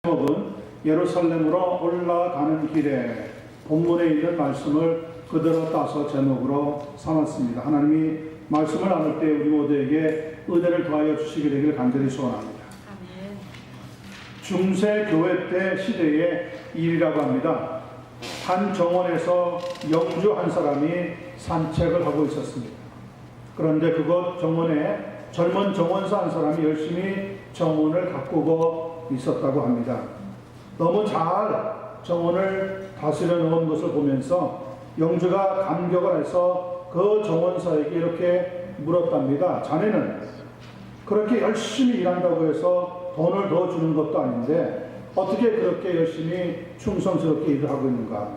제목은 예루살렘으로 올라가는 길에 본문에 있는 말씀을 그대로 따서 제목으로 삼았습니다. 하나님이 말씀을 나눌 때 우리 모두에게 은혜를 더하여 주시게 되기를 간절히 소원합니다. 아멘. 중세 교회 때 시대의 일이라고 합니다. 한 정원에서 영주 한 사람이 산책을 하고 있었습니다. 그런데 그곳 정원에 젊은 정원사 한 사람이 열심히 정원을 가꾸고 있었다고 합니다. 너무 잘 정원을 다스려 놓은 것을 보면서 영주가 감격을 해서 그 정원사에게 이렇게 물었답니다. 자네는 그렇게 열심히 일한다고 해서 돈을 더 주는 것도 아닌데 어떻게 그렇게 열심히 충성스럽게 일을 하고 있는가?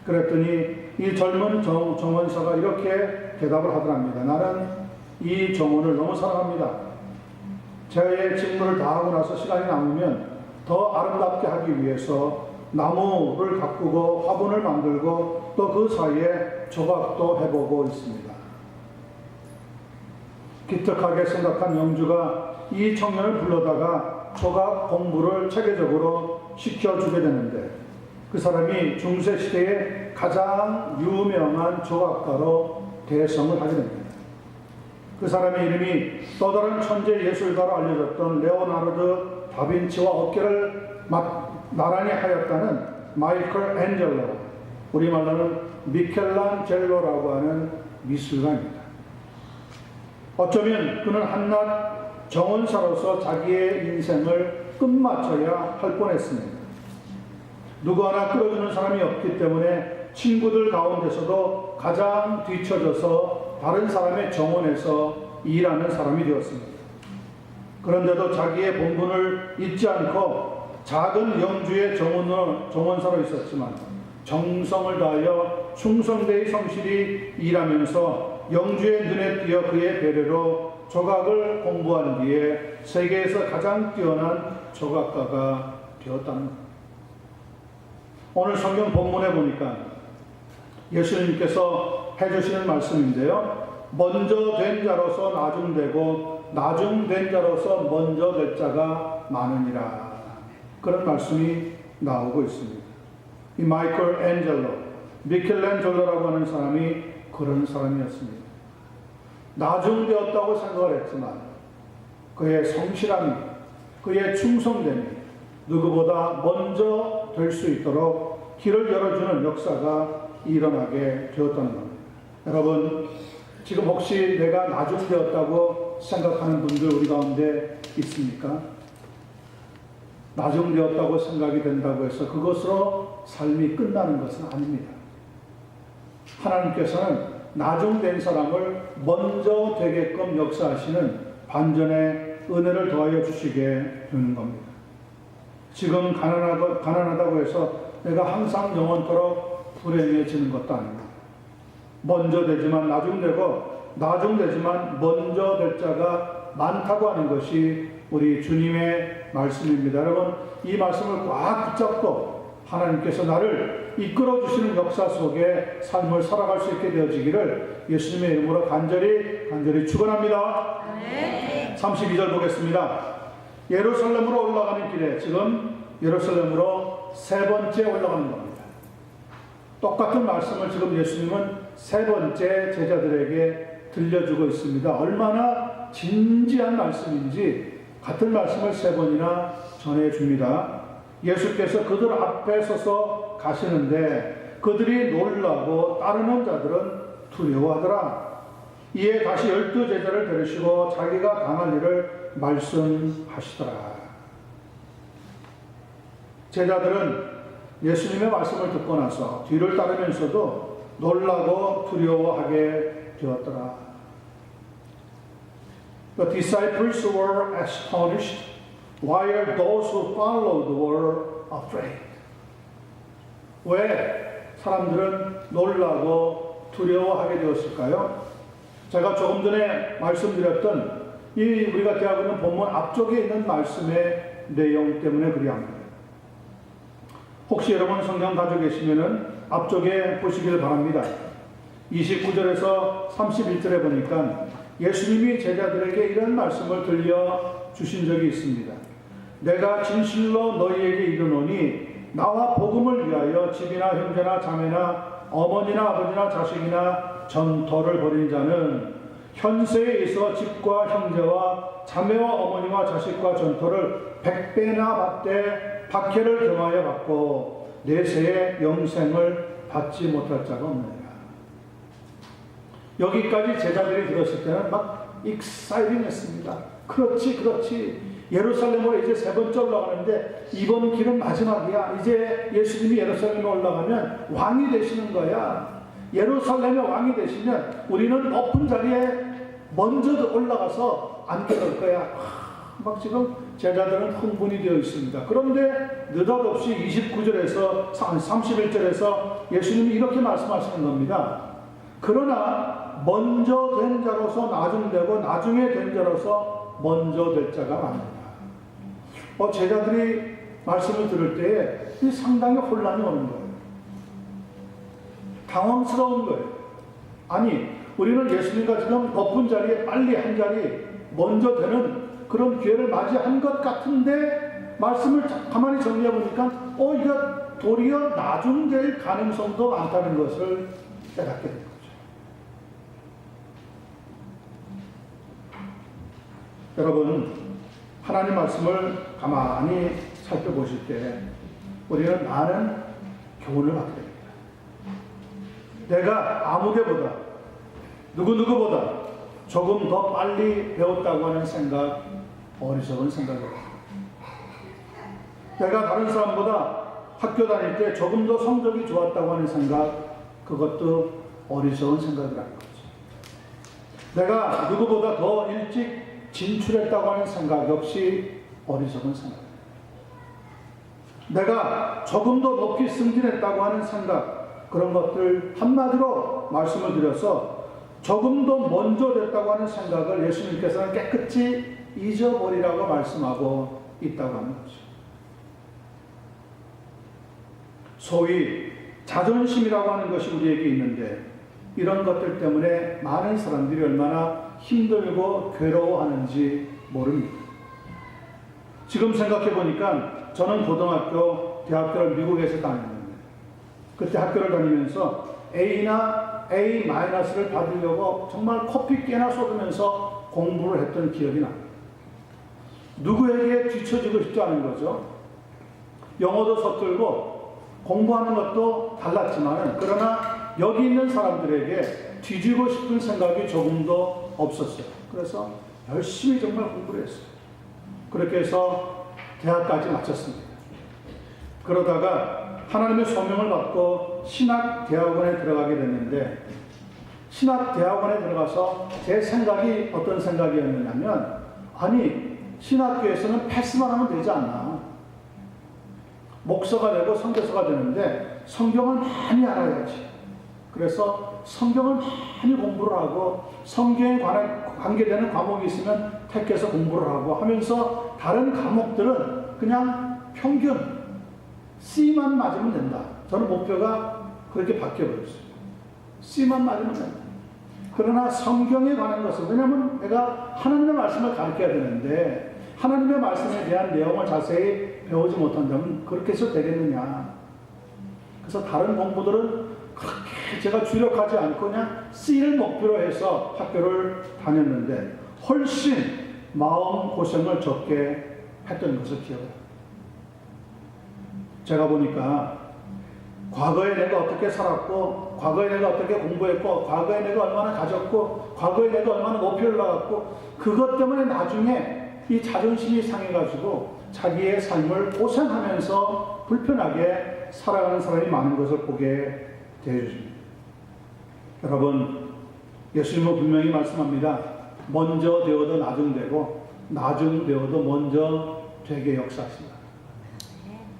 그랬더니 이 젊은 정원사가 이렇게 대답을 하더랍니다. 나는 이 정원을 너무 사랑합니다. 제 직무를 다 하고 나서 시간이 남으면 더 아름답게 하기 위해서 나무를 가꾸고 화분을 만들고 또 그 사이에 조각도 해보고 있습니다. 기특하게 생각한 영주가 이 청년을 불러다가 조각 공부를 체계적으로 시켜주게 되는데 그 사람이 중세시대의 가장 유명한 조각가로 대성을 하게 됩니다. 그 사람의 이름이 또 다른 천재 예술가로 알려졌던 레오나르도 다빈치와 어깨를 나란히 하였다는 마이클 앤젤로, 우리말로는 미켈란젤로라고 하는 미술가입니다. 어쩌면 그는 한낱 정원사로서 자기의 인생을 끝마쳐야 할 뻔했습니다. 누구 하나 끌어주는 사람이 없기 때문에 친구들 가운데서도 가장 뒤처져서 다른 사람의 정원에서 일하는 사람이 되었습니다. 그런데도 자기의 본분을 잊지 않고 작은 영주의 정원사로 있었지만 정성을 다하여 충성되이 성실히 일하면서 영주의 눈에 띄어 그의 배려로 조각을 공부한 뒤에 세계에서 가장 뛰어난 조각가가 되었다는 것. 오늘 성경 본문에 보니까 예수님께서 해주시는 말씀인데요. 먼저 된 자로서 나중되고 나중된 자로서 먼저 될 자가 많으니라. 그런 말씀이 나오고 있습니다. 이 마이클 앤젤로, 미켈란젤로라고 하는 사람이 그런 사람이었습니다. 나중되었다고 생각을 했지만 그의 성실함이, 그의 충성됨이 누구보다 먼저 될 수 있도록 길을 열어주는 역사가 일어나게 되었다는 겁니다. 여러분, 지금 혹시 내가 나중되었다고 생각하는 분들 우리 가운데 있습니까? 나중되었다고 생각이 된다고 해서 그것으로 삶이 끝나는 것은 아닙니다. 하나님께서는 나중된 사람을 먼저 되게끔 역사하시는 반전의 은혜를 더하여 주시게 되는 겁니다. 지금 가난하다고 해서 내가 항상 영원토록 불행해지는 것도 아닙니다. 먼저 되지만 나중되고 나중되지만 먼저 될 자가 많다고 하는 것이 우리 주님의 말씀입니다. 여러분, 이 말씀을 꽉 붙잡고 하나님께서 나를 이끌어 주시는 역사 속에 삶을 살아갈 수 있게 되어지기를 예수님의 이름으로 간절히 축원합니다. 네. 32절 보겠습니다. 예루살렘으로 올라가는 길에, 지금 예루살렘으로 세 번째 올라가는 겁니다. 똑같은 말씀을 지금 예수님은 세 번째 제자들에게 들려주고 있습니다. 얼마나 진지한 말씀인지 같은 말씀을 세 번이나 전해줍니다. 예수께서 그들 앞에 서서 가시는데 그들이 놀라고 따르는 자들은 두려워하더라. 이에 다시 12 제자를 데리시고 자기가 당할 일을 말씀하시더라. 제자들은 예수님의 말씀을 듣고 나서 뒤를 따르면서도 놀라고 두려워하게 되었더라. The disciples were astonished, while those who followed were afraid. 왜 사람들은 놀라고 두려워하게 되었을까요? 제가 조금 전에 말씀드렸던 이 우리가 대하고 있는 본문 앞쪽에 있는 말씀의 내용 때문에 그리합니다. 혹시 여러분 성경 가지고 계시면은 앞쪽에 보시기를 바랍니다. 29절에서 31절에 보니까 예수님이 제자들에게 이런 말씀을 들려주신 적이 있습니다. 내가 진실로 너희에게 이르노니 나와 복음을 위하여 집이나 형제나 자매나 어머니나 아버지나 자식이나 전토를 벌인 자는 현세에 있어 집과 형제와 자매와 어머니와 자식과 전토를 100배나 받되 박해를 경하여 받고 내세에 영생을 받지 못할 자가 없느니라. 여기까지 제자들이 들었을 때는 막 익사이딩했습니다. 그렇지. 예루살렘으로 이제 세 번째 올라가는데 이번 길은 마지막이야. 이제 예수님이 예루살렘에 올라가면 왕이 되시는 거야. 예루살렘의 왕이 되시면 우리는 높은 자리에 먼저 올라가서 앉게 될 거야. 막 지금 제자들은 흥분이 되어 있습니다. 그런데 느닷없이 29절에서 31절에서 예수님이 이렇게 말씀하시는 겁니다. 그러나 먼저 된 자로서 나중되고 나중에 된 자로서 먼저 될 자가 많다. 제자들이 말씀을 들을 때에 상당히 혼란이 오는 거예요. 당황스러운 거예요. 아니, 우리는 예수님과 지금 높은 자리에 빨리 한 자리 먼저 되는 그런 기회를 맞이한 것 같은데 말씀을 가만히 정리해 보니까 이거 도리어 나중될 가능성도 많다는 것을 깨닫게 된 거죠. 여러분, 하나님 말씀을 가만히 살펴보실 때 우리는 많은 교훈을 받게 됩니다. 내가 아무개보다 누구보다 조금 더 빨리 배웠다고 하는 생각, 어리석은 생각이에요. 내가 다른 사람보다 학교 다닐 때 조금 더 성적이 좋았다고 하는 생각, 그것도 어리석은 생각이라는 거죠. 내가 누구보다 더 일찍 진출했다고 하는 생각 역시 어리석은 생각입니다. 내가 조금 더 높이 승진했다고 하는 생각, 그런 것들 한마디로 말씀을 드려서 조금 더 먼저 됐다고 하는 생각을 예수님께서는 깨끗이 잊어버리라고 말씀하고 있다고 하는 거죠. 소위 자존심이라고 하는 것이 우리에게 있는데 이런 것들 때문에 많은 사람들이 얼마나 힘들고 괴로워하는지 모릅니다. 지금 생각해 보니까 저는 고등학교, 대학교를 미국에서 다녔는데 그때 학교를 다니면서 A나 A-를 받으려고 정말 커피 깨나 쏟으면서 공부를 했던 기억이 납니다. 누구에게 뒤처지고 싶지 않은 거죠. 영어도 서툴고 공부하는 것도 달랐지만 그러나 여기 있는 사람들에게 뒤지고 싶은 생각이 조금도 없었어요. 그래서 열심히 정말 공부를 했어요. 그렇게 해서 대학까지 마쳤습니다. 그러다가 하나님의 소명을 받고 신학대학원에 들어가게 됐는데 신학대학원에 들어가서 제 생각이 어떤 생각이었느냐면 아니 신학교에서는 패스만 하면 되지 않나. 목사가 되고 선교사가 되는데 성경을 많이 알아야지. 그래서 성경을 많이 공부를 하고 성경에 관계되는 과목이 있으면 택해서 공부를 하고 하면서 다른 과목들은 그냥 평균 C만 맞으면 된다. 저는 목표가 그렇게 바뀌어버렸어요. C만 맞으면 된다. 그러나 성경에 관한 것은 왜냐하면 내가 하나님의 말씀을 가르쳐야 되는데 하나님의 말씀에 대한 내용을 자세히 배우지 못한다면 그렇게 해서 되겠느냐. 그래서 다른 공부들은 그렇게 제가 주력하지 않고 그냥 C를 목표로 해서 학교를 다녔는데 훨씬 마음 고생을 적게 했던 것을 기억해요. 제가 보니까 과거에 내가 어떻게 살았고 과거에 내가 어떻게 공부했고 과거에 내가 얼마나 가졌고 과거에 내가 얼마나 높이 올라갔고 그것 때문에 나중에 이 자존심이 상해가지고 자기의 삶을 고생하면서 불편하게 살아가는 사람이 많은 것을 보게 되어줍니다. 여러분, 예수님은 분명히 말씀합니다. 먼저 되어도 나중되고 나중되어도 먼저 되게 역사하신다.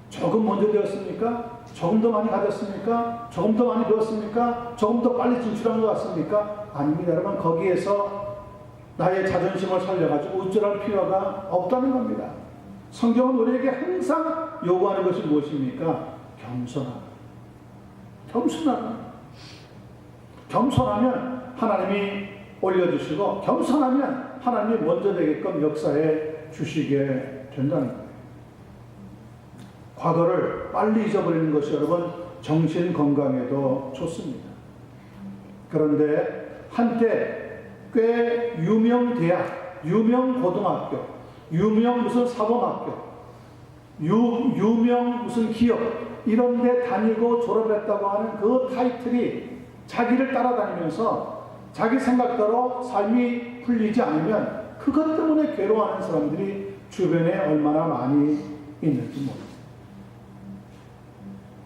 조금 먼저 되었습니까? 조금 더 많이 가졌습니까? 조금 더 많이 배웠습니까? 조금 더 빨리 진출한 것 같습니까? 아닙니다. 여러분, 거기에서 나의 자존심을 살려가지고 우쭐할 필요가 없다는 겁니다. 성경은 우리에게 항상 요구하는 것이 무엇입니까? 겸손하다. 겸손하면 하나님이 올려주시고 겸손하면 하나님이 먼저 되게끔 역사해 주시게 된다는 거예요. 과거를 빨리 잊어버리는 것이 여러분 정신 건강에도 좋습니다. 그런데 한때 꽤 유명 대학, 유명 고등학교, 유명 무슨 사범학교, 유명 무슨 기업 이런 데 다니고 졸업했다고 하는 그 타이틀이 자기를 따라다니면서 자기 생각대로 삶이 풀리지 않으면 그것 때문에 괴로워하는 사람들이 주변에 얼마나 많이 있는지 모릅니다.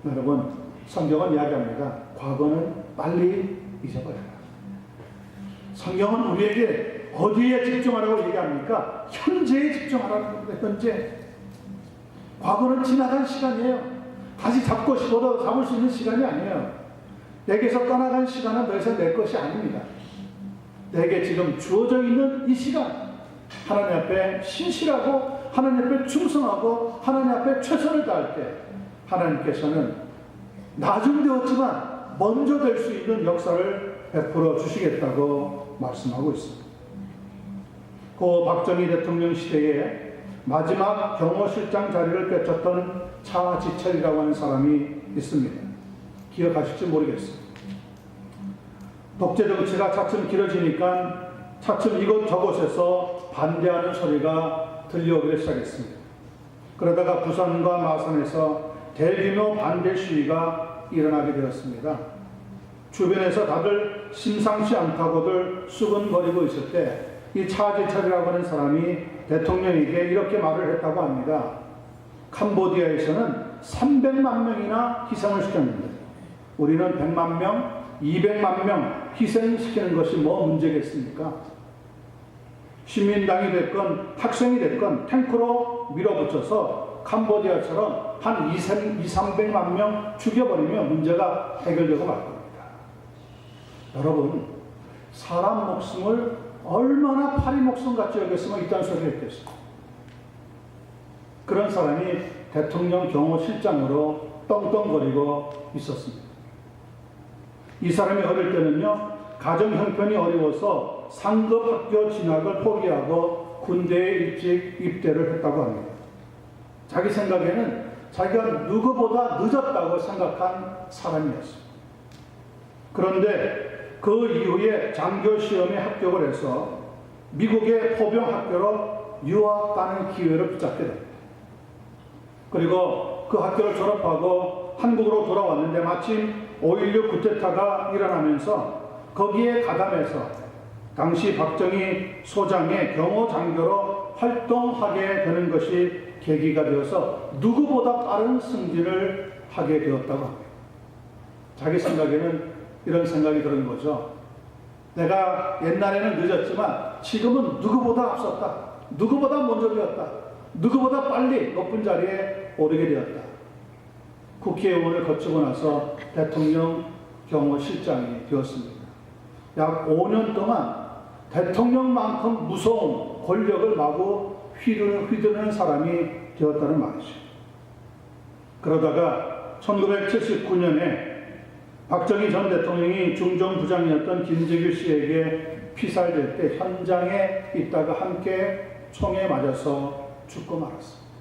여러분, 성경은 이야기합니다. 과거는 빨리 잊어버려라. 성경은 우리에게 어디에 집중하라고 얘기합니까? 현재에 집중하라는 겁니다. 현재. 과거는 지나간 시간이에요. 다시 잡고 싶어도 잡을 수 있는 시간이 아니에요. 내게서 떠나간 시간은 더 이상 내 것이 아닙니다. 내게 지금 주어져 있는 이 시간, 하나님 앞에 신실하고 하나님 앞에 충성하고 하나님 앞에 최선을 다할 때 하나님께서는 나중되었지만 먼저 될 수 있는 역사를 베풀어 주시겠다고 말씀하고 있습니다. 고 박정희 대통령 시대에 마지막 경호실장 자리를 꿰찼던 차지철이라고 하는 사람이 있습니다. 기억하실지 모르겠습니다. 독재 정치가 차츰 길어지니까 차츰 이곳저곳에서 반대하는 소리가 들려오기 시작했습니다. 그러다가 부산과 마산에서 대규모 반대 시위가 일어나게 되었습니다. 주변에서 다들 심상치 않다고들 수근거리고 있을 때 이 차지철이라고 하는 사람이 대통령에게 이렇게 말을 했다고 합니다. 캄보디아에서는 300만 명이나 희생을 시켰는데 우리는 100만 명, 200만 명 희생시키는 것이 뭐 문제겠습니까? 시민당이 됐건 학생이 됐건 탱크로 밀어붙여서 캄보디아처럼 한 300만 명 죽여버리면 문제가 해결되고 말 겁니다. 여러분, 사람 목숨을 얼마나 파리 목숨같이 여겼으면 이딴 소리를 했겠어요. 그런 사람이 대통령 경호실장으로 떵떵거리고 있었습니다. 이 사람이 어릴 때는요, 가정 형편이 어려워서 상급 학교 진학을 포기하고 군대에 일찍 입대를 했다고 합니다. 자기 생각에는 자기가 누구보다 늦었다고 생각한 사람이었습니다. 그런데 그 이후에 장교 시험에 합격을 해서 미국의 포병 학교로 유학 가는 기회를 붙잡게 됩니다. 그리고 그 학교를 졸업하고 한국으로 돌아왔는데 마침 5.16 쿠데타가 일어나면서 거기에 가담해서 당시 박정희 소장의 경호장교로 활동하게 되는 것이 계기가 되어서 누구보다 빠른 승진을 하게 되었다고 합니다. 자기 생각에는 이런 생각이 드는 거죠. 내가 옛날에는 늦었지만 지금은 누구보다 앞섰다. 누구보다 먼저 되었다. 누구보다 빨리 높은 자리에 오르게 되었다. 국회의원을 거치고 나서 대통령 경호실장이 되었습니다. 약 5년 동안 대통령만큼 무서운 권력을 마구 휘두르는 사람이 되었다는 말이죠. 그러다가 1979년에 박정희 전 대통령이 중정부장이었던 김재규 씨에게 피살될 때 현장에 있다가 함께 총에 맞아서 죽고 말았습니다.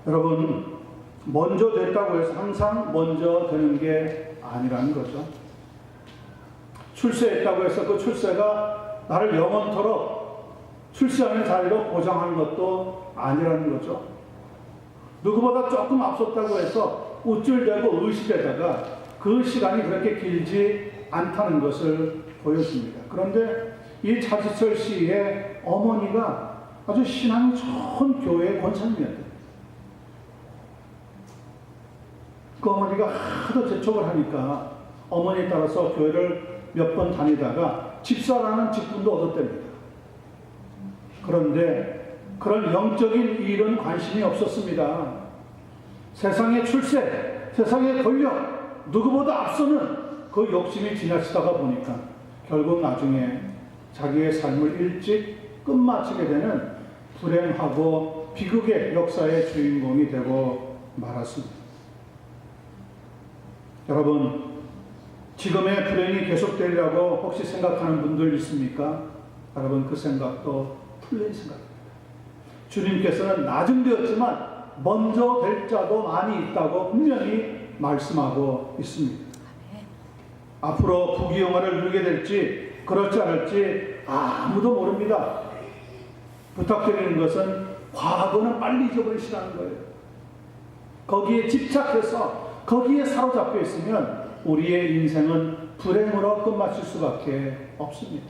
여러분, 먼저 됐다고 해서 항상 먼저 되는 게 아니라는 거죠. 출세했다고 해서 그 출세가 나를 영원토록 출세하는 자리로 보장하는 것도 아니라는 거죠. 누구보다 조금 앞섰다고 해서 우쭐대고 의식에다가 그 시간이 그렇게 길지 않다는 것을 보여줍니다. 그런데 이 차지철 씨의 어머니가 아주 신앙이 좋은 교회의 권사님이었대요. 그 어머니가 하도 재촉을 하니까 어머니에 따라서 교회를 몇 번 다니다가 집사라는 직분도 얻었답니다. 그런데 그런 영적인 일은 관심이 없었습니다. 세상의 출세, 세상의 권력, 누구보다 앞서는 그 욕심이 지나치다가 보니까 결국 나중에 자기의 삶을 일찍 끝마치게 되는 불행하고 비극의 역사의 주인공이 되고 말았습니다. 여러분, 지금의 불행이 계속되리라고 혹시 생각하는 분들 있습니까? 여러분, 그 생각도 틀린 생각입니다. 주님께서는 나중되었지만 먼저 될 자도 많이 있다고 분명히 말씀하고 있습니다. 앞으로 부귀영화를 누리게 될지 그렇지 않을지 아무도 모릅니다. 부탁드리는 것은 과거는 빨리 잊어버리시라는 거예요. 거기에 집착해서 거기에 사로잡혀 있으면 우리의 인생은 불행으로 끝마칠 수밖에 없습니다.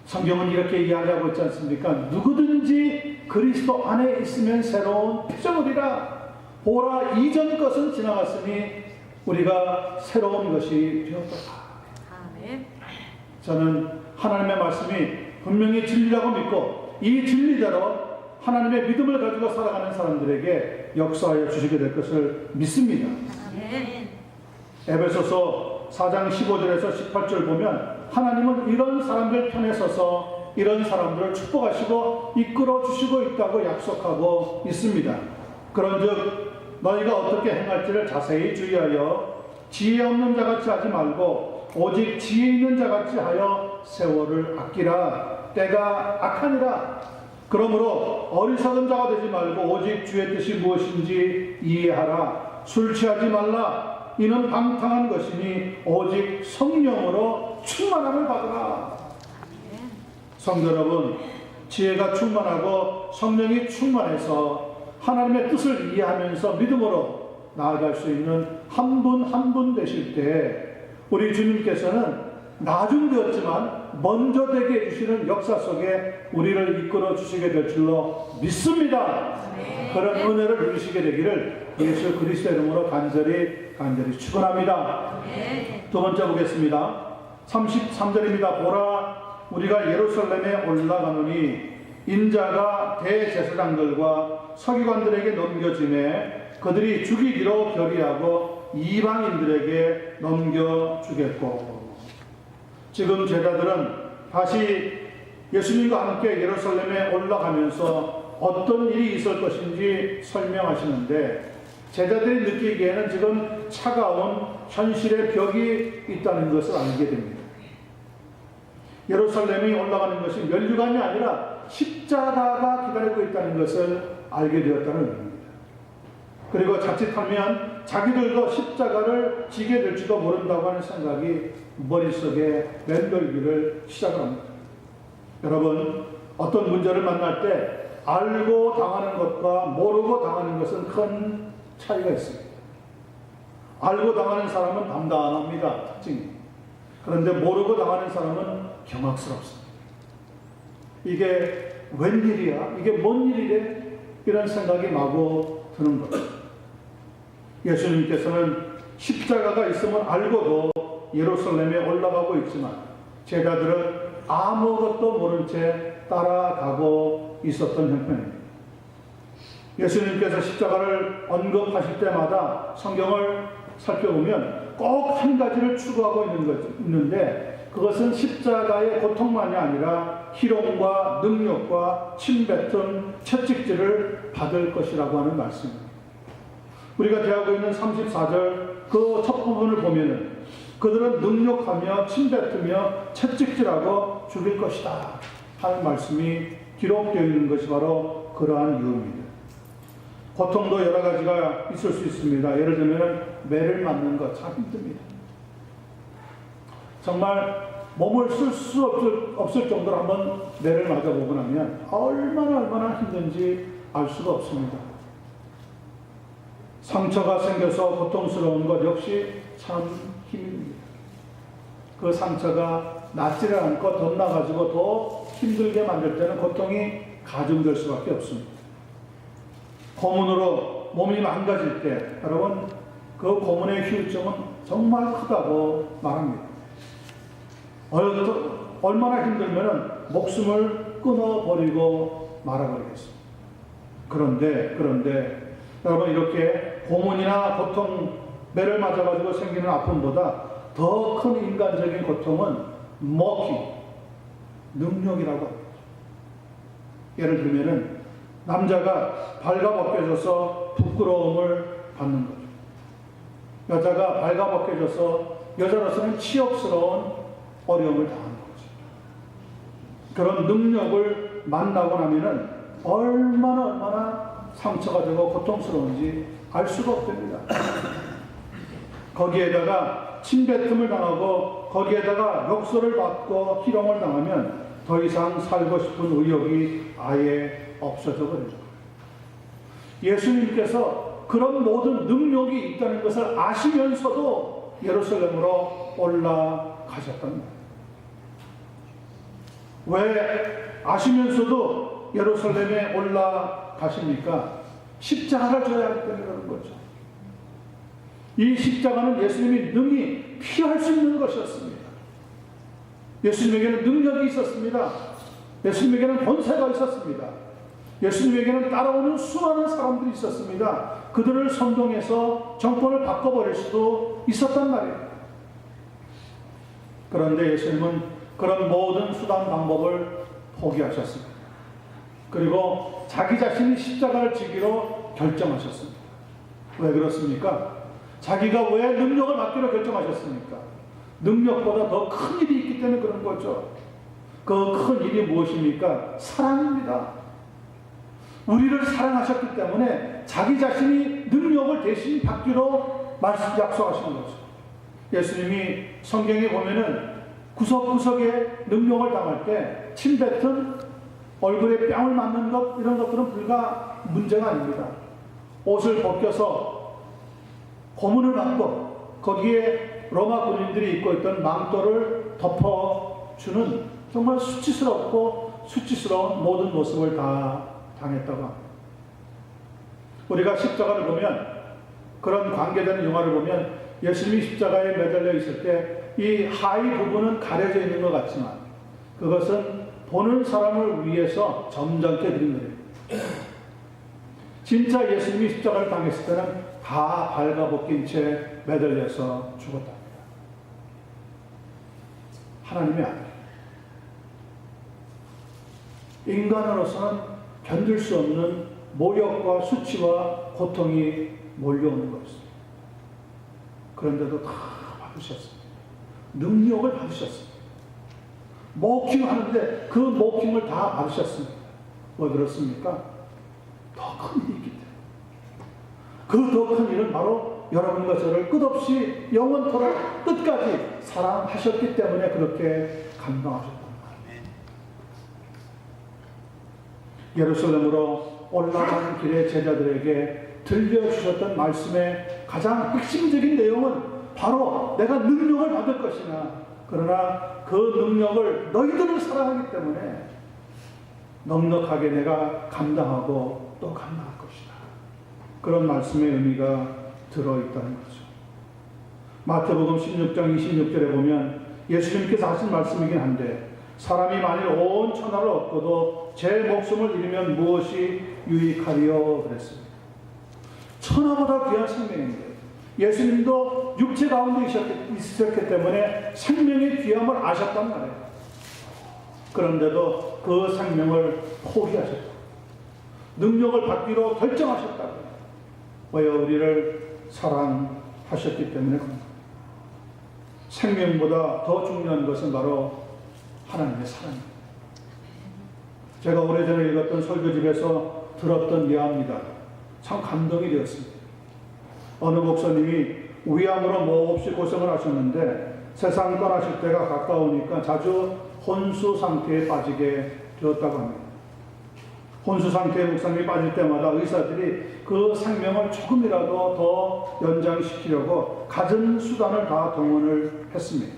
성경은 이렇게 이야기하고 있지 않습니까? 누구든지 그리스도 안에 있으면 새로운 피조물이라. 보라, 이전 것은 지나갔으니 우리가 새로운 것이 되었다. 아멘. 저는 하나님의 말씀이 분명히 진리라고 믿고 이 진리대로 하나님의 믿음을 가지고 살아가는 사람들에게 역사하여 주시게 될 것을 믿습니다. 아멘. 에베소서 4장 15절에서 18절 보면 하나님은 이런 사람들 편에 서서 이런 사람들을 축복하시고 이끌어 주시고 있다고 약속하고 있습니다. 그런즉 너희가 어떻게 행할지를 자세히 주의하여 지혜 없는 자같이 하지 말고 오직 지혜 있는 자같이 하여 세월을 아끼라. 때가 악하니라. 그러므로 어리석은 자가 되지 말고 오직 주의 뜻이 무엇인지 이해하라. 술 취하지 말라. 이는 방탕한 것이니 오직 성령으로 충만함을 받으라. 성도 여러분, 지혜가 충만하고 성령이 충만해서 하나님의 뜻을 이해하면서 믿음으로 나아갈 수 있는 한 분 한 분 되실 때 우리 주님께서는 나중되었지만 먼저 되게 해주시는 역사 속에 우리를 이끌어 주시게 될 줄로 믿습니다. 그런 은혜를 누리시게 되기를 예수 그리스도의 이름으로 간절히 축원합니다. 두 번째 보겠습니다. 33절입니다. 보라, 우리가 예루살렘에 올라가노니 인자가 대제사장들과 서기관들에게 넘겨짐에 그들이 죽이기로 결의하고 이방인들에게 넘겨주겠고. 지금 제자들은 다시 예수님과 함께 예루살렘에 올라가면서 어떤 일이 있을 것인지 설명하시는데 제자들이 느끼기에는 지금 차가운 현실의 벽이 있다는 것을 알게 됩니다. 예루살렘이 올라가는 것이 면류관이 아니라 십자가가 기다리고 있다는 것을 알게 되었다는 의미입니다. 그리고 자칫하면 자기들도 십자가를 지게 될지도 모른다고 하는 생각이 머릿속에 맴돌기를 시작합니다. 여러분, 어떤 문제를 만날 때 알고 당하는 것과 모르고 당하는 것은 큰 차이가 있습니다. 알고 당하는 사람은 담담합니다. 특징이. 그런데 모르고 당하는 사람은 경악스럽습니다. 이게 웬일이야? 이게 뭔 일이래? 이런 생각이 마구 드는 거죠. 예수님께서는 십자가가 있음을 알고도 예루살렘에 올라가고 있지만 제자들은 아무것도 모른 채 따라가고 있었던 형편입니다. 예수님께서 십자가를 언급하실 때마다 성경을 살펴보면 꼭 한 가지를 추구하고 있는데 그것은 십자가의 고통만이 아니라 희롱과 능욕과 침뱉음, 채찍질을 받을 것이라고 하는 말씀입니다. 우리가 대하고 있는 34절 그 첫 부분을 보면은 그들은 능욕하며 침뱉으며 채찍질하고 죽일 것이다 하는 말씀이 기록되어 있는 것이 바로 그러한 이유입니다. 고통도 여러 가지가 있을 수 있습니다. 예를 들면 매를 맞는 것 참 힘듭니다. 정말 몸을 쓸 수 없을 정도로 한번 매를 맞아보고 나면 얼마나 힘든지 알 수가 없습니다. 상처가 생겨서 고통스러운 것 역시 참 힘입니다. 그 상처가 낫지를 않고 덧나가지고 더 힘들게 만들 때는 고통이 가중될 수밖에 없습니다. 고문으로 몸이 망가질 때 여러분 그 고문의 후유증은 정말 크다고 말합니다. 얼마나 힘들면 목숨을 끊어버리고 말아버리겠습니다. 그런데 여러분 이렇게 고문이나 고통 매를 맞아가지고 생기는 아픔보다 더 큰 인간적인 고통은 능욕이라고 합니다. 예를 들면은 남자가 발가벗겨져서 부끄러움을 받는 거죠. 여자가 발가벗겨져서 여자로서는 치욕스러운 어려움을 당하는 거죠. 그런 능력을 만나고 나면은 얼마나 상처가 되고 고통스러운지 알 수가 없답니다. 거기에다가 침뱉음을 당하고 거기에다가 욕설을 받고 희롱을 당하면 더 이상 살고 싶은 의욕이 아예 없어져 버립니다. 예수님께서 그런 모든 능력이 있다는 것을 아시면서도 예루살렘으로 올라가셨답니다. 왜 아시면서도 예루살렘에 올라가십니까? 십자가를 져야 하기 때문에 그런 거죠. 이 십자가는 예수님이 능히 피할 수 있는 것이었습니다. 예수님에게는 능력이 있었습니다. 예수님에게는 권세가 있었습니다. 예수님에게는 따라오는 수많은 사람들이 있었습니다. 그들을 선동해서 정권을 바꿔버릴 수도 있었단 말이에요. 그런데 예수님은 그런 모든 수단 방법을 포기하셨습니다. 그리고 자기 자신이 십자가를 지기로 결정하셨습니다. 왜 그렇습니까? 자기가 왜 능력을 받기로 결정하셨습니까? 능력보다 더 큰 일이 있기 때문에 그런 거죠. 그 큰 일이 무엇입니까? 사랑입니다. 우리를 사랑하셨기 때문에 자기 자신이 능력을 대신 받기로 약속하신 거죠. 예수님이 성경에 보면은 구석구석에 능력을 당할 때 침뱉은 얼굴에 뺨을 맞는 것 이런 것들은 불가 문제가 아닙니다. 옷을 벗겨서 고문을 받고 거기에 로마 군인들이 입고 있던 망토를 덮어주는 정말 수치스럽고 수치스러운 모든 모습을 다 당했다고 합니다. 우리가 십자가를 보면 그런 관계되는 영화를 보면 예수님이 십자가에 매달려 있을 때 이 하위 부분은 가려져 있는 것 같지만 그것은 보는 사람을 위해서 점잖게 드린 거예요. 진짜 예수님이 십자가를 당했을 때는 다 발가벗긴 채 매달려서 죽었답니다. 하나님의 아들. 인간으로서는 견딜 수 없는 모욕과 수치와 고통이 몰려오는 것입니다. 그런데도 다 받으셨습니다. 능력을 받으셨습니다. 모킹하는데 그 모킹을 다 받으셨습니다. 왜 그렇습니까? 더 큰 일이 있기 때문에. 그 더 큰 일은 바로 여러분과 저를 끝없이 영원토록 끝까지 사랑하셨기 때문에 그렇게 감당하셨다. 예루살렘으로 올라가는 길에 제자들에게 들려주셨던 말씀의 가장 핵심적인 내용은 바로 내가 능력을 받을 것이나 그러나 그 능력을 너희들을 사랑하기 때문에 넉넉하게 내가 감당하고 또 감당할 것이다. 그런 말씀의 의미가 들어있다는 거죠. 마태복음 16장 26절에 보면 예수님께서 하신 말씀이긴 한데 사람이 만일 온 천하를 얻고도 제 목숨을 잃으면 무엇이 유익하리요? 그랬습니다. 천하보다 귀한 생명인데 예수님도 육체 가운데 있으셨기 때문에 생명의 귀함을 아셨단 말이에요. 그런데도 그 생명을 포기하셨다. 능력을 받기로 결정하셨다. 왜 우리를 사랑하셨기 때문에 그런 겁니다. 생명보다 더 중요한 것은 바로 하나님의 사랑입니다. 제가 오래전에 읽었던 설교집에서 들었던 예화입니다. 참 감동이 되었습니다. 어느 목사님이 위암으로 몹시 고생을 하셨는데 세상 떠나실 때가 가까우니까 자주 혼수 상태에 빠지게 되었다고 합니다. 혼수 상태에 목사님이 빠질 때마다 의사들이 그 생명을 조금이라도 더 연장시키려고 갖은 수단을 다 동원을 했습니다.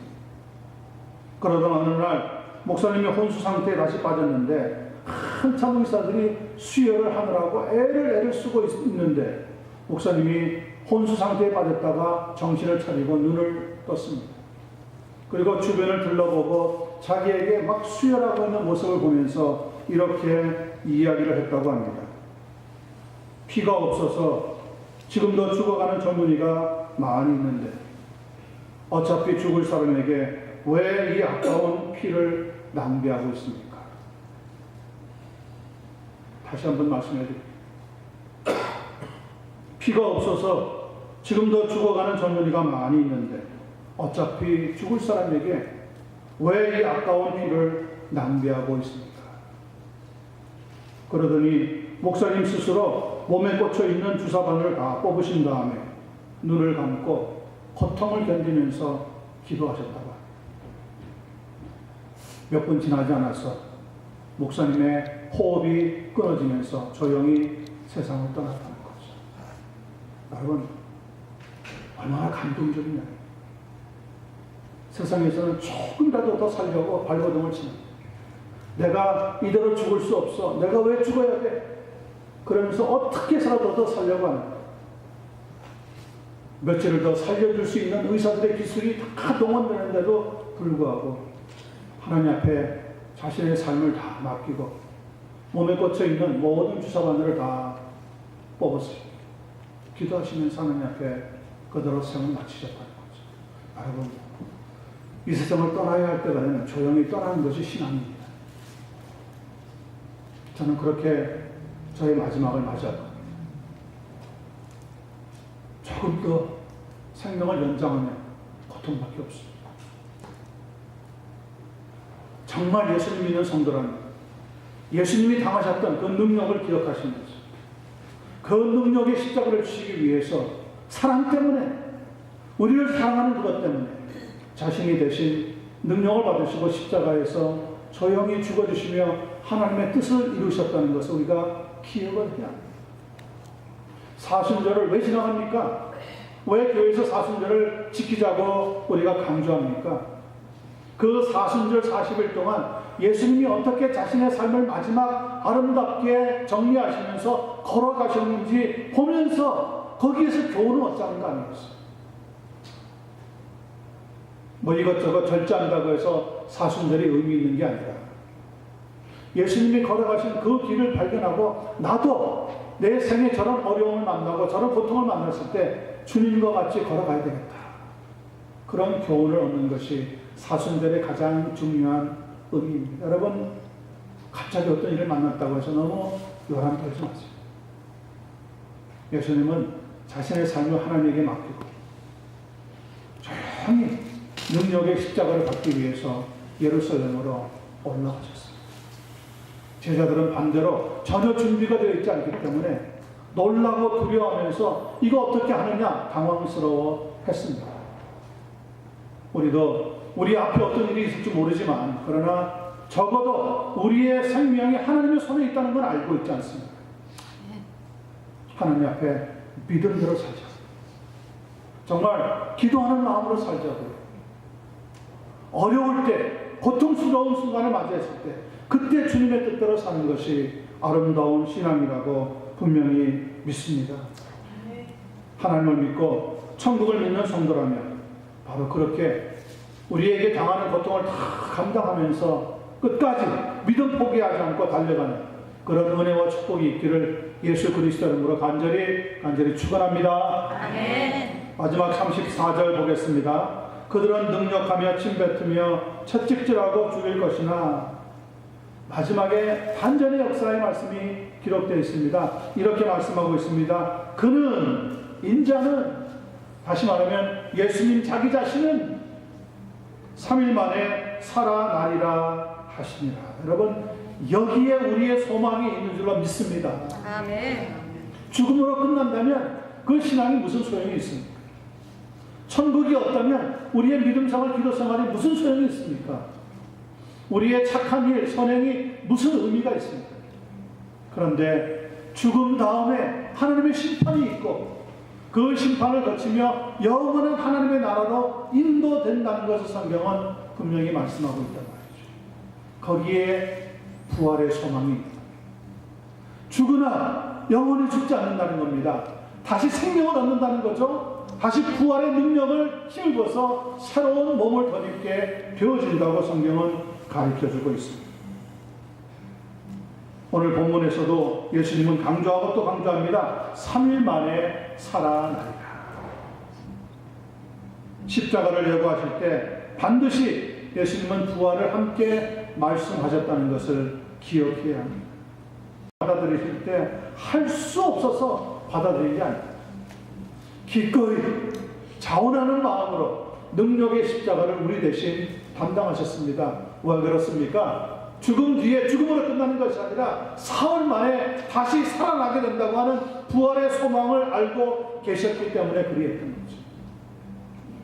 그러던 어느 날 목사님이 혼수 상태에 다시 빠졌는데 한참 의사들이 수혈을 하느라고 애를 쓰고 있는데 목사님이 혼수 상태에 빠졌다가 정신을 차리고 눈을 떴습니다. 그리고 주변을 둘러보고 자기에게 막 수혈하고 있는 모습을 보면서 이렇게 이야기를 했다고 합니다. 피가 없어서 지금도 죽어가는 젊은이가 많이 있는데 어차피 죽을 사람에게 왜 이 아까운 피를 낭비하고 있습니까? 다시 한번 말씀해 드립니다. 피가 없어서 지금도 죽어가는 젊은이가 많이 있는데 어차피 죽을 사람에게 왜 이 아까운 피를 낭비하고 있습니까? 그러더니 목사님 스스로 몸에 꽂혀 있는 주사바늘을 다 뽑으신 다음에 눈을 감고 고통을 견디면서 기도하셨다고 합니다. 몇 분 지나지 않아서 목사님의 호흡이 끊어지면서 조용히 세상을 떠났다는 거죠. 여러분, 얼마나 감동적이냐. 세상에서는 조금이라도 더 살려고 발버둥을 치는, 내가 이대로 죽을 수 없어, 내가 왜 죽어야 돼, 그러면서 어떻게 해서라도 더 살려고 하는 거예요. 며칠을 더 살려줄 수 있는 의사들의 기술이 다 동원되는데도 불구하고 하나님 앞에 자신의 삶을 다 맡기고 몸에 꽂혀 있는 모든 주사바늘을 다 뽑았어요. 기도하시면서 하나님 앞에 그대로 생을 마치셨다는 거죠. 여러분, 이 세상을 떠나야 할 때가 되면 조용히 떠나는 것이 신앙입니다. 저는 그렇게 저의 마지막을 맞이했거든요. 조금 더 생명을 연장하면 고통밖에 없습니다. 정말 예수님 믿는 성도라면 예수님이 당하셨던 그 능력을 기억하시면서 그 능력의 십자가를 주시기 위해서 사랑 때문에, 우리를 사랑하는 그것 때문에 자신이 대신 능력을 받으시고 십자가에서 조용히 죽어주시며 하나님의 뜻을 이루셨다는 것을 우리가 기억을 해야 합니다. 사순절을 왜 지나갑니까? 왜 교회에서 사순절을 지키자고 우리가 강조합니까? 그 사순절 40일 동안 예수님이 어떻게 자신의 삶을 마지막 아름답게 정리하시면서 걸어가셨는지 보면서 거기에서 교훈을 얻자는 거 아니겠어요? 뭐 이것저것 절제한다고 해서 사순절이 의미 있는 게 아니라 예수님이 걸어가신 그 길을 발견하고 나도 내 생에 저런 어려움을 만나고 저런 고통을 만났을 때 주님과 같이 걸어가야 되겠다. 그런 교훈을 얻는 것이 사순절의 가장 중요한 의미입니다. 여러분, 갑자기 어떤 일을 만났다고 해서 너무 요란 떨지 마세요. 예수님은 자신의 삶을 하나님에게 맡기고 조용히 능력의 십자가를 받기 위해서 예루살렘으로 올라가셨어요. 제자들은 반대로 전혀 준비가 되어 있지 않기 때문에 놀라고 두려워하면서 이거 어떻게 하느냐 당황스러워 했습니다. 우리도 우리 앞에 어떤 일이 있을지 모르지만 그러나 적어도 우리의 생명이 하나님의 손에 있다는 건 알고 있지 않습니까? 하나님 앞에 믿음대로 살자. 정말 기도하는 마음으로 살자고요. 어려울 때, 고통스러운 순간을 맞이했을 때 그때 주님의 뜻대로 사는 것이 아름다운 신앙이라고 분명히 믿습니다. 하나님을 믿고 천국을 믿는 성도라면 바로 그렇게 우리에게 당하는 고통을 다 감당하면서 끝까지 믿음 포기하지 않고 달려가는 그런 은혜와 축복이 있기를 예수 그리스도 이름으로 간절히 축원합니다. 아멘. 마지막 34절 보겠습니다. 그들은 능력하며 침뱉으며 채찍질하고 죽일 것이나, 마지막에 반전의 역사의 말씀이 기록되어 있습니다. 이렇게 말씀하고 있습니다. 그는, 인자는, 다시 말하면 예수님 자기 자신은 3일 만에 살아나리라 하시니라. 여러분, 여기에 우리의 소망이 있는 줄로 믿습니다. 아멘. 죽음으로 끝난다면 그 신앙이 무슨 소용이 있습니까? 천국이 없다면 우리의 믿음생활, 기도생활이 무슨 소용이 있습니까? 우리의 착한 일, 선행이 무슨 의미가 있습니까? 그런데 죽음 다음에 하나님의 심판이 있고 그 심판을 거치며 영원한 하나님의 나라로 인도된다는 것을 성경은 분명히 말씀하고 있단 말이죠. 거기에 부활의 소망이 있다. 죽으나 영원히 죽지 않는다는 겁니다. 다시 생명을 얻는다는 거죠. 다시 부활의 능력을 힘입어서 새로운 몸을 덧입게 되어진다고 성경은 가르쳐주고 있습니다. 오늘 본문에서도 예수님은 강조하고 또 강조합니다. 3일 만에 살아나리라. 십자가를 예고하실 때 반드시 예수님은 부활을 함께 말씀하셨다는 것을 기억해야 합니다. 받아들이실 때 할 수 없어서 받아들이지 않습니다. 기꺼이 자원하는 마음으로 능력의 십자가를 우리 대신 담당하셨습니다. 왜 그렇습니까? 죽음 뒤에 죽음으로 끝나는 것이 아니라 사흘 만에 다시 살아나게 된다고 하는 부활의 소망을 알고 계셨기 때문에 그리했던 거죠.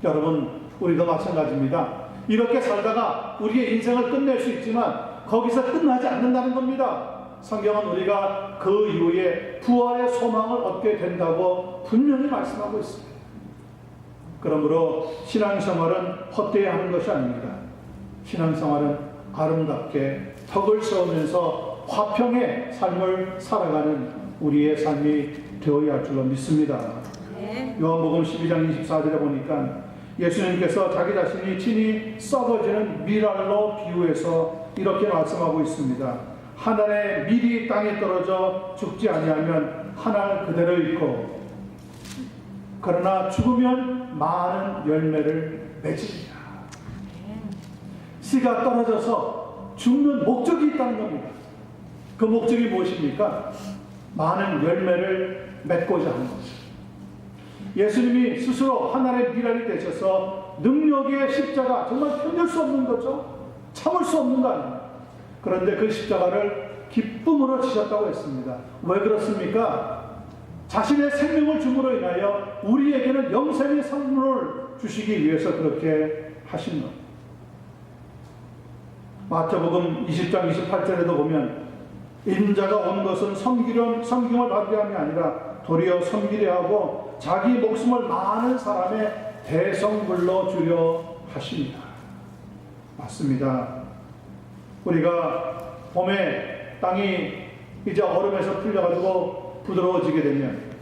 여러분, 우리도 마찬가지입니다. 이렇게 살다가 우리의 인생을 끝낼 수 있지만 거기서 끝나지 않는다는 겁니다. 성경은 우리가 그 이후에 부활의 소망을 얻게 된다고 분명히 말씀하고 있습니다. 그러므로 신앙생활은 헛되이 하는 것이 아닙니다. 신앙생활은 아름답게 덕을 세우면서 화평의 삶을 살아가는 우리의 삶이 되어야 할 줄로 믿습니다. 네. 요한복음 12장 24절에 보니까 예수님께서 자기 자신이 친히 썩어지는 밀알로 비유해서 이렇게 말씀하고 있습니다. 한 알의 밀이 땅에 떨어져 죽지 아니하면 한 알 그대로 있고 그러나 죽으면 많은 열매를 맺으리라. 씨가 떨어져서 죽는 목적이 있다는 겁니다. 그 목적이 무엇입니까? 많은 열매를 맺고자 하는 것이죠. 예수님이 스스로 하나님의 미랄이 되셔서 능력의 십자가, 정말 견딜 수 없는 거죠. 참을 수 없는 거 아닙니까? 그런데 그 십자가를 기쁨으로 지셨다고 했습니다. 왜 그렇습니까? 자신의 생명을 줌으로 인하여 우리에게는 영생의 선물을 주시기 위해서 그렇게 하신 것. 마태복음 20장 28절에도 보면 인자가 온 것은 섬김을 받게 함이 아니라 도리어 섬기려 하고 자기 목숨을 많은 사람의 대성물로 주려 하십니다. 맞습니다. 우리가 봄에 땅이 이제 얼음에서 풀려가지고 부드러워지게 되면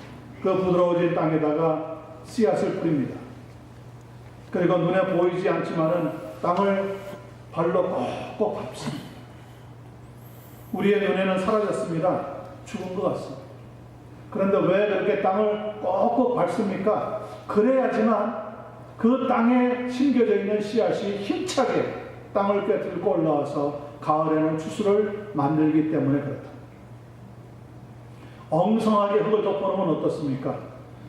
그 부드러워진 땅에다가 씨앗을 뿌립니다. 그리고 눈에 보이지 않지만은 땅을 발로 꼭꼭 밟습니다. 우리의 눈에는 사라졌습니다. 죽은 것 같습니다. 그런데 왜 그렇게 땅을 꼭꼭 밟습니까? 그래야지만 그 땅에 심겨져 있는 씨앗이 힘차게 땅을 꿰뚫고 올라와서 가을에는 추수를 만들기 때문에 그렇다. 엉성하게 흙을 덮어놓으면 어떻습니까?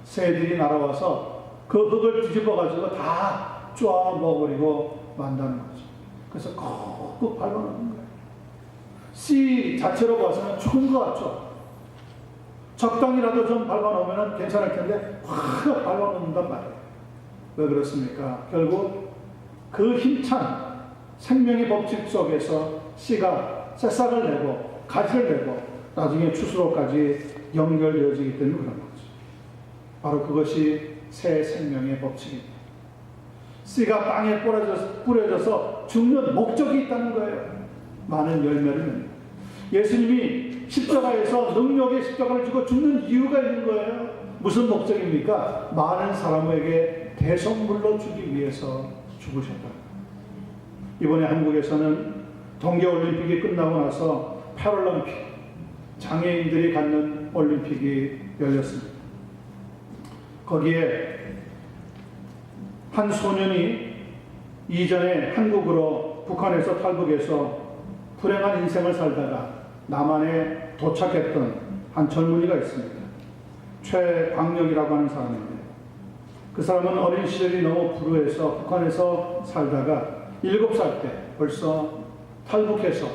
새들이 날아와서 그 흙을 뒤집어가지고 다 쪼아 먹어버리고 만다는 거죠. 그래서 꼭 밟아놓는 거예요. 씨 자체로 봐서는 죽은 것 같죠. 적당히라도 좀 밟아놓으면 괜찮을 텐데 확 밟아놓는단 말이에요. 왜 그렇습니까? 결국 그 힘찬 생명의 법칙 속에서 씨가 새싹을 내고 가지를 내고 나중에 추수로까지 연결되어지기 때문에 그런 거죠. 바로 그것이 새 생명의 법칙입니다. 씨가 땅에 뿌려져서 죽는 목적이 있다는 거예요. 많은 열매를 냅니다. 예수님이 십자가에서 능력의 십자가를 지고 죽는 이유가 있는 거예요. 무슨 목적입니까? 많은 사람에게 대성물로 주기 위해서 죽으셨다. 이번에 한국에서는 동계올림픽이 끝나고 나서 패럴림픽, 장애인들이 갖는 올림픽이 열렸습니다. 거기에 한 소년이 이전에 한국으로 북한에서 탈북해서 불행한 인생을 살다가 남한에 도착했던 한 젊은이가 있습니다. 최광력이라고 하는 사람인데 그 사람은 어린 시절이 너무 불우해서 북한에서 살다가 7살 때 벌써 탈북해서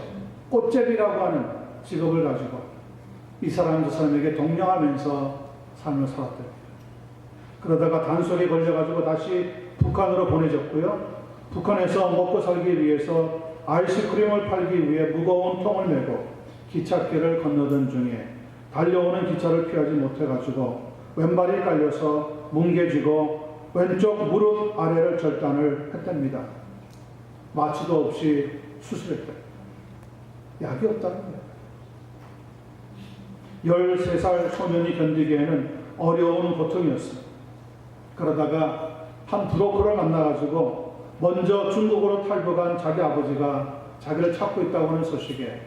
꽃제비라고 하는 직업을 가지고 이 사람 저 사람에게 동령하면서 삶을 살았답니다. 그러다가 단속에 걸려가지고 다시 북한으로 보내졌고요. 북한에서 먹고 살기 위해서 아이스크림을 팔기 위해 무거운 통을 메고 기찻길을 건너던 중에 달려오는 기차를 피하지 못해가지고 왼발이 깔려서 뭉개지고 왼쪽 무릎 아래를 절단을 했답니다. 마취도 없이 수술했다. 약이 없다는 거예요. 13살 소년이 견디기에는 어려운 고통이었습니다. 그러다가 한 브로커를 만나가지고 먼저 중국으로 탈북한 자기 아버지가 자기를 찾고 있다고 하는 소식에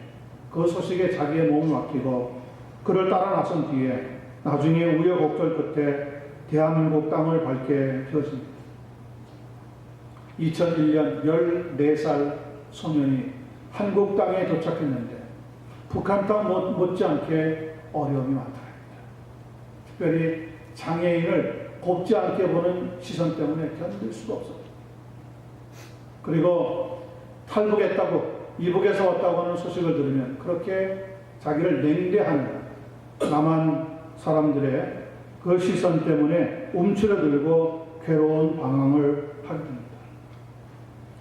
그 소식에 자기의 몸을 맡기고 그를 따라 나선 뒤에 나중에 우여곡절 끝에 대한민국 땅을 밟게 되었습니다. 2001년 14살 소년이 한국 땅에 도착했는데 북한 땅 못지않게 어려움이 많답니다. 특별히 장애인을 곱지 않게 보는 시선 때문에 견딜 수가 없었다. 그리고 탈북했다고 이북에서 왔다고 하는 소식을 들으면 그렇게 자기를 냉대하는 남한 사람들의 그 시선 때문에 움츠러들고 괴로운 방황을 하게 됩니다.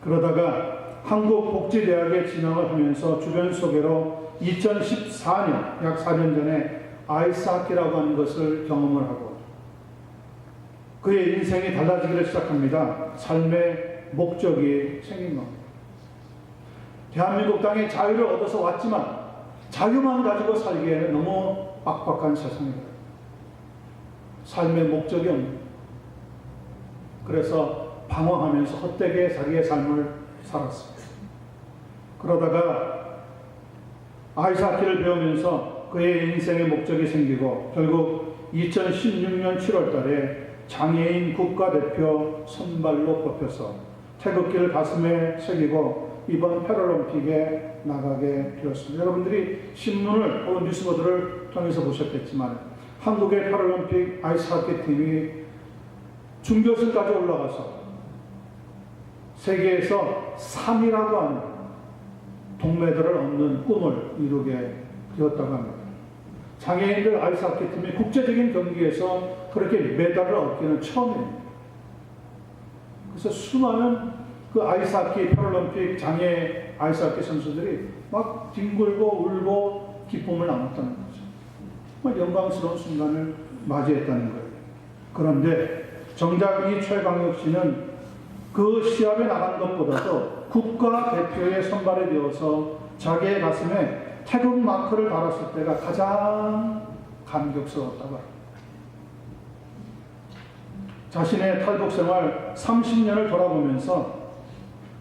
그러다가 한국복지대학에 진학을 하면서 주변 소개로 2014년, 약 4년 전에 아이스하키라고 하는 것을 경험을 하고 그의 인생이 달라지기를 시작합니다. 삶의 목적이 생긴 겁니다. 대한민국 땅에 자유를 얻어서 왔지만 자유만 가지고 살기에는 너무 빡빡한 세상입니다. 삶의 목적이 없는. 그래서 방황하면서 헛되게 자기의 삶을 살았습니다. 그러다가 아이스하키를 배우면서 그의 인생의 목적이 생기고 결국 2016년 7월 달에 장애인 국가대표 선발로 뽑혀서 태극기를 가슴에 새기고 이번 패럴림픽에 나가게 되었습니다. 여러분들이 신문을 혹은 뉴스보도를 통해서 보셨겠지만 한국의 패럴림픽 아이스하키 팀이 준결승까지 올라가서 세계에서 3위라고 하는 동메달을 얻는 꿈을 이루게 되었다고 합니다. 장애인들 아이스하키 팀이 국제적인 경기에서 그렇게 메달을 얻기는 처음입니다. 그래서 수많은 그 아이스하키 패럴림픽 장애 아이스하키 선수들이 막 뒹굴고 울고 기쁨을 나눴다는 거죠. 정말 영광스러운 순간을 맞이했다는 거예요. 그런데 정작 이 최강혁 씨는 그 시합에 나간 것보다도 국가대표에 선발이 되어서 자기의 가슴에 태극 마크를 달았을 때가 가장 감격스러웠다고 합니다. 자신의 탈북 생활 30년을 돌아보면서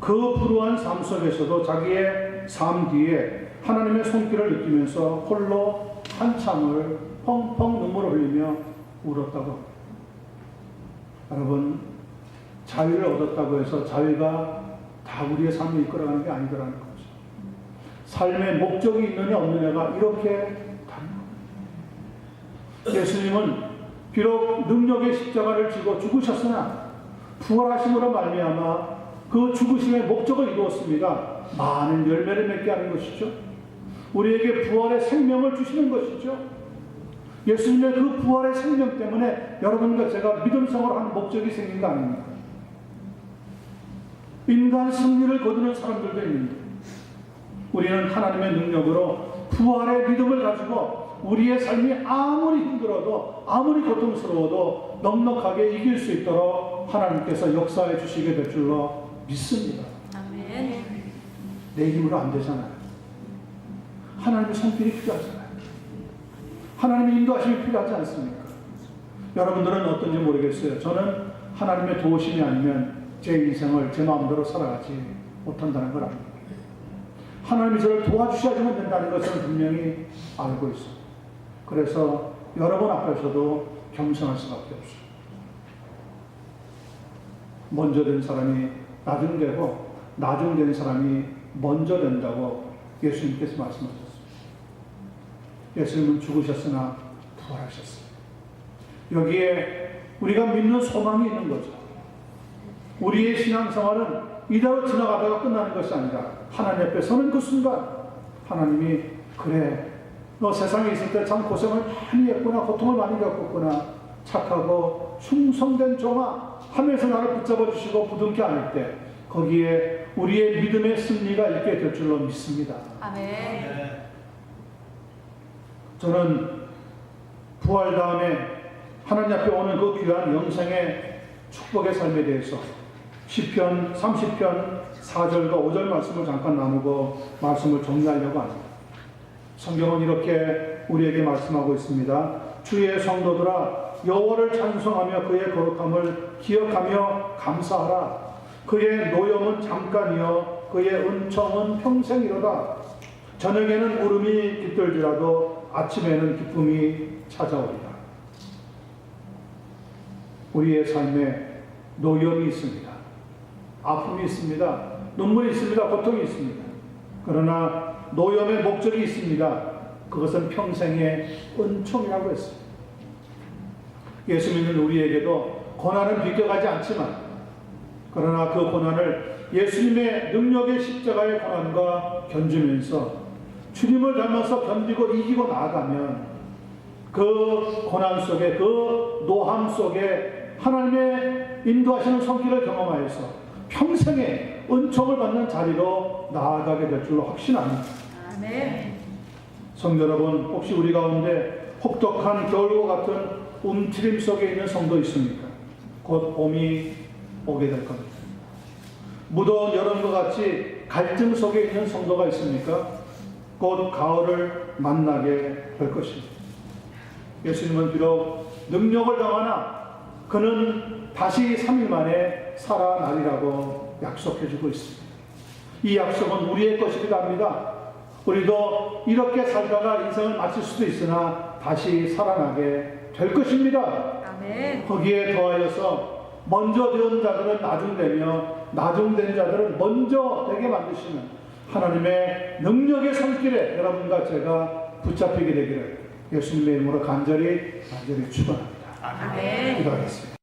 그 불우한 삶 속에서도 자기의 삶 뒤에 하나님의 손길을 느끼면서 홀로 한참을 펑펑 눈물을 흘리며 울었다고 합니다. 여러분, 자유를 얻었다고 해서 자유가 다 우리의 삶을 이끌어가는 게 아니더라는 거죠. 삶의 목적이 있느냐 없느냐가 이렇게 다른 겁니다. 예수님은 비록 능력의 십자가를 지고 죽으셨으나 부활하심으로 말미암아 그 죽으심의 목적을 이루었습니다. 많은 열매를 맺게 하는 것이죠. 우리에게 부활의 생명을 주시는 것이죠. 예수님의 그 부활의 생명 때문에 여러분과 제가 믿음생활을 하는 목적이 생긴 거 아닙니까? 인간 승리를 거두는 사람들도 있는데 우리는 하나님의 능력으로 부활의 믿음을 가지고 우리의 삶이 아무리 힘들어도 아무리 고통스러워도 넉넉하게 이길 수 있도록 하나님께서 역사해 주시게 될 줄로 믿습니다. 아멘. 내 힘으로 안 되잖아요. 하나님의 손길이 필요하잖아요. 하나님의 인도하심이 필요하지 않습니까? 여러분들은 어떤지 모르겠어요. 저는 하나님의 도우심이 아니면 제 인생을 제 마음대로 살아가지 못한다는 걸 압니다. 하나님이 저를 도와주셔야지만 된다는 것을 분명히 알고 있습니다. 그래서 여러분 앞에서도 겸손할 수밖에 없어요. 먼저 된 사람이 나중 되고 나중 된 사람이 먼저 된다고 예수님께서 말씀하셨습니다. 예수님은 죽으셨으나 부활하셨어요. 여기에 우리가 믿는 소망이 있는 거죠. 우리의 신앙생활은 이대로 지나가다가 끝나는 것이 아니라 하나님 앞에 서는 그 순간 하나님이 그래 너 세상에 있을 때 참 고생을 많이 했구나 고통을 많이 겪었구나 착하고 충성된 종아 하면서 나를 붙잡아 주시고 부둥켜 안을 때 거기에 우리의 믿음의 승리가 있게 될 줄로 믿습니다. 아멘. 저는 부활 다음에 하나님 앞에 오는 그 귀한 영생의 축복의 삶에 대해서 시편 30편 4절과 5절 말씀을 잠깐 나누고 말씀을 정리하려고 합니다. 성경은 이렇게 우리에게 말씀하고 있습니다. 주의 성도들아 여호와를 찬송하며 그의 거룩함을 기억하며 감사하라. 그의 노염은 잠깐이요 그의 은총은 평생이로다. 저녁에는 울음이 깃들지라도 아침에는 기쁨이 찾아오리라. 우리의 삶에 노염이 있습니다. 아픔이 있습니다. 눈물이 있습니다. 고통이 있습니다. 그러나 노염의 목적이 있습니다. 그것은 평생의 은총이라고 했습니다. 예수 믿는 우리에게도 고난은 비껴가지 않지만 그러나 그 고난을 예수님의 능력의 십자가의 고난과 견주면서 주님을 닮아서 견디고 이기고 나아가면 그 고난 속에, 그 노함 속에 하나님의 인도하시는 손길을 경험하여서 평생의 은총을 받는 자리로 나아가게 될 줄로 확신합니다. 아멘. 성도 여러분, 혹시 우리 가운데 혹독한 겨울과 같은 움츠림 속에 있는 성도 있습니까? 곧 봄이 오게 될 겁니다. 무더운 여름과 같이 갈등 속에 있는 성도가 있습니까? 곧 가을을 만나게 될 것입니다. 예수님은 비록 능력을 당하나 그는 다시 3일 만에 살아나리라고 약속해주고 있습니다. 이 약속은 우리의 것이기도 합니다. 우리도 이렇게 살다가 인생을 마칠 수도 있으나 다시 살아나게 될 것입니다. 아멘. 거기에 더하여서 먼저 된 자들은 나중되며 나중된 자들은 먼저 되게 만드시는 하나님의 능력의 손길에 여러분과 제가 붙잡히게 되기를 예수님의 이름으로 간절히 축원합니다. 아멘. 기도하겠습니다.